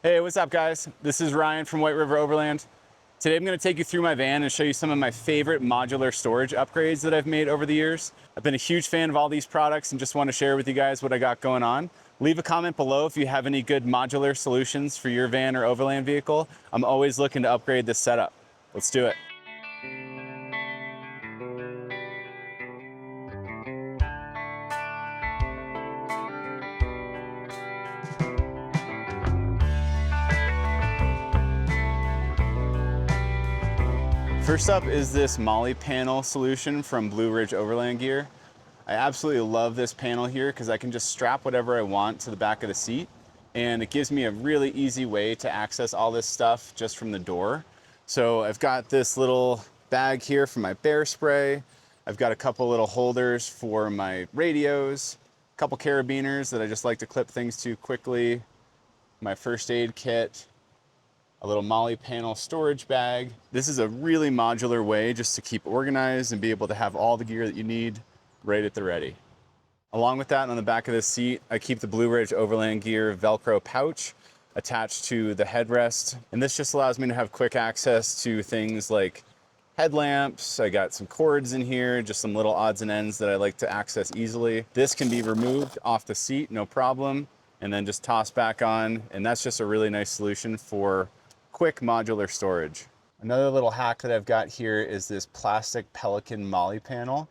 Hey, what's up guys? This is Ryan from White River Overland. Today I'm going to take you through my van and show you some of my favorite modular storage upgrades that I've made over the years. I've been a huge fan of all these products and just want to share with you guys what I got going on. Leave a comment below if you have any good modular solutions for your van or overland vehicle. I'm always looking to upgrade this setup. Let's do it. First up is this Molle panel solution from Blue Ridge Overland Gear. I absolutely love this panel here because I can just strap whatever I want to the back of the seat, and it gives me a really easy way to access all this stuff just from the door. So I've got this little bag here for my bear spray. I've got a couple little holders for my radios, a couple carabiners that I just like to clip things to quickly, my first aid kit, a little Molle panel storage bag. This is a really modular way just to keep organized and be able to have all the gear that you need right at the ready. Along with that, on the back of this seat, I keep the Blue Ridge Overland Gear Velcro pouch attached to the headrest. And this just allows me to have quick access to things like headlamps. I got some cords in here, just some little odds and ends that I like to access easily. This can be removed off the seat, no problem, and then just tossed back on. And that's just a really nice solution for quick modular storage. Another little hack that I've got here is this plastic Pelican Molle panel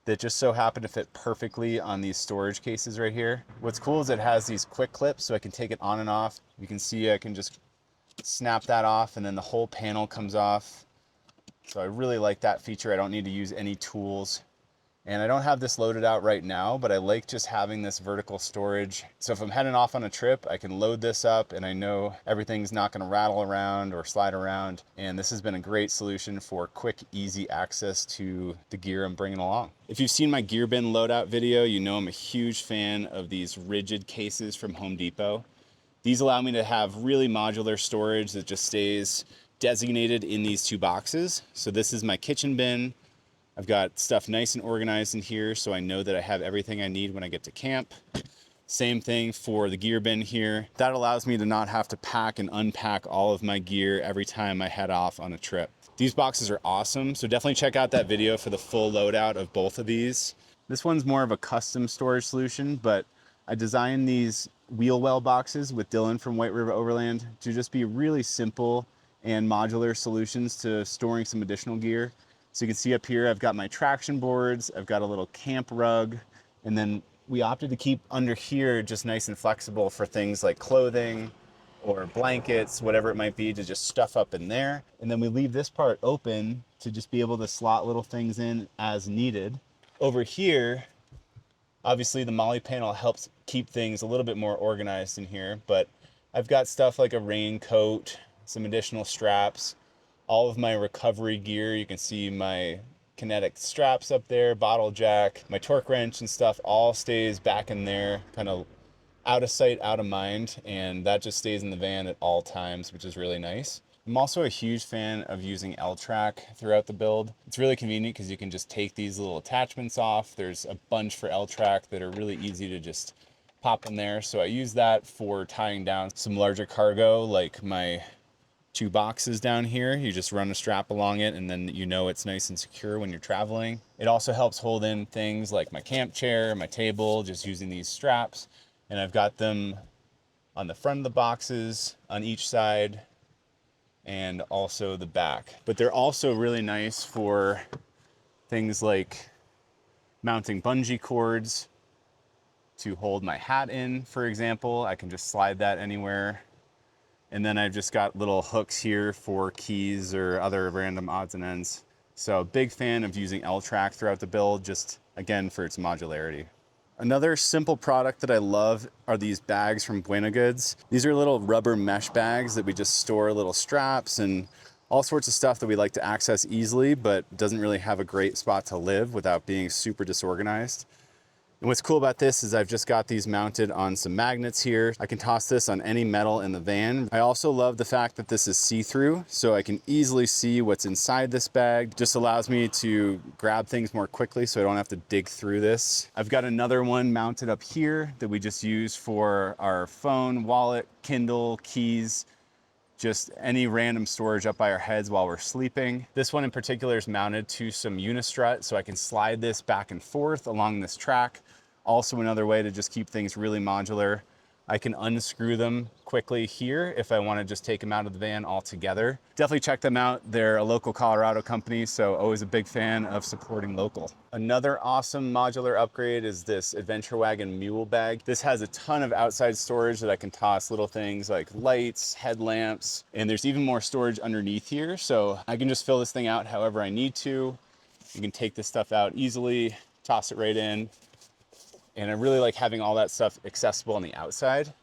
that just so happened to fit perfectly on these storage cases right here. What's cool is it has these quick clips so I can take it on and off. You can see I can just snap that off and then the whole panel comes off. So I really like that feature. I don't need to use any tools. And I don't have this loaded out right now, but I like just having this vertical storage. So if I'm heading off on a trip, I can load this up and I know everything's not gonna rattle around or slide around. And this has been a great solution for quick, easy access to the gear I'm bringing along. If you've seen my gear bin loadout video, you know I'm a huge fan of these Ridgid cases from Home Depot. These allow me to have really modular storage that just stays designated in these two boxes. So this is my kitchen bin. I've got stuff nice and organized in here so I know that I have everything I need when I get to camp. Same thing for the gear bin here. That allows me to not have to pack and unpack all of my gear every time I head off on a trip. These boxes are awesome, so definitely check out that video for the full loadout of both of these. This one's more of a custom storage solution, but I designed these wheel well boxes with Dylan from White River Overland to just be really simple and modular solutions to storing some additional gear. So you can see up here, I've got my traction boards, I've got a little camp rug, and then we opted to keep under here just nice and flexible for things like clothing or blankets, whatever it might be, to just stuff up in there. And then we leave this part open to just be able to slot little things in as needed. Over here, obviously the Molle panel helps keep things a little bit more organized in here, but I've got stuff like a raincoat, some additional straps, all of my recovery gear. You can see my kinetic straps up there, bottle jack, my torque wrench and stuff all stays back in there, kind of out of sight, out of mind, and that just stays in the van at all times, which is really nice. I'm also a huge fan of using L-Track throughout the build. It's really convenient because you can just take these little attachments off. There's a bunch for L-Track that are really easy to just pop in there. So I use that for tying down some larger cargo, like my two boxes down here. You just run a strap along it and then you know it's nice and secure when you're traveling. It also helps hold in things like my camp chair, my table, just using these straps. And I've got them on the front of the boxes, on each side, and also the back. But they're also really nice for things like mounting bungee cords to hold my hat in, for example. I can just slide that anywhere. And then I've just got little hooks here for keys or other random odds and ends. So big fan of using L-Track throughout the build, just again for its modularity. Another simple product that I love are these bags from Buena goods. These are little rubber mesh bags that we just store little straps and all sorts of stuff that we like to access easily, but doesn't really have a great spot to live without being super disorganized. And what's cool about this is I've just got these mounted on some magnets here. I can toss this on any metal in the van. I also love the fact that this is see-through, so I can easily see what's inside this bag. Just allows me to grab things more quickly so I don't have to dig through this. I've got another one mounted up here that we just use for our phone, wallet, Kindle, keys, just any random storage up by our heads while we're sleeping. This one in particular is mounted to some unistrut, so I can slide this back and forth along this track. Also another way to just keep things really modular. I can unscrew them quickly here if I want to just take them out of the van altogether. Definitely check them out. They're a local Colorado company, so always a big fan of supporting local. Another awesome modular upgrade is this Adventure Wagon Mule bag. This has a ton of outside storage that I can toss little things like lights, headlamps, and there's even more storage underneath here. So I can just fill this thing out however I need to. You can take this stuff out easily, toss it right in. And I really like having all that stuff accessible on the outside.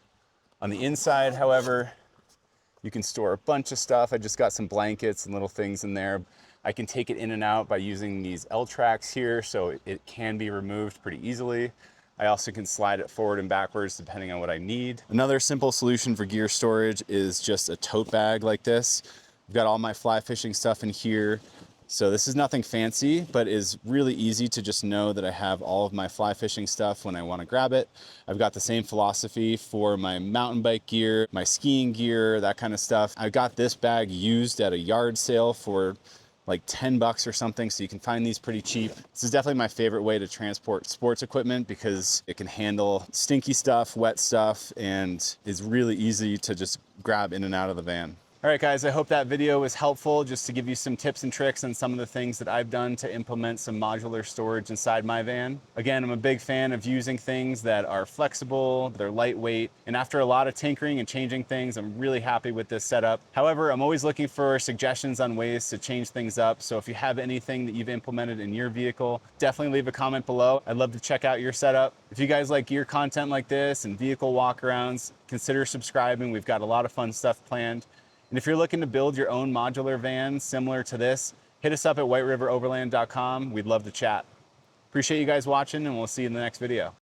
On the inside, however, you can store a bunch of stuff. I just got some blankets and little things in there. I can take it in and out by using these L tracks here, so it can be removed pretty easily. I also can slide it forward and backwards depending on what I need. Another simple solution for gear storage is just a tote bag like this. I've got all my fly fishing stuff in here. So this is nothing fancy, but is really easy to just know that I have all of my fly fishing stuff when I want to grab it. I've got the same philosophy for my mountain bike gear, my skiing gear, that kind of stuff. I got this bag used at a yard sale for like 10 bucks or something, so you can find these pretty cheap. This is definitely my favorite way to transport sports equipment because it can handle stinky stuff, wet stuff, and is really easy to just grab in and out of the van. All right, guys, I hope that video was helpful just to give you some tips and tricks on some of the things that I've done to implement some modular storage inside my van. Again, I'm a big fan of using things that are flexible, they're lightweight, and after a lot of tinkering and changing things, I'm really happy with this setup. However, I'm always looking for suggestions on ways to change things up, so if you have anything that you've implemented in your vehicle, definitely leave a comment below. I'd love to check out your setup. If you guys like gear content like this and vehicle walkarounds, consider subscribing. We've got a lot of fun stuff planned. And if you're looking to build your own modular van similar to this, hit us up at whiteriveroverland.com. We'd love to chat. Appreciate you guys watching, and we'll see you in the next video.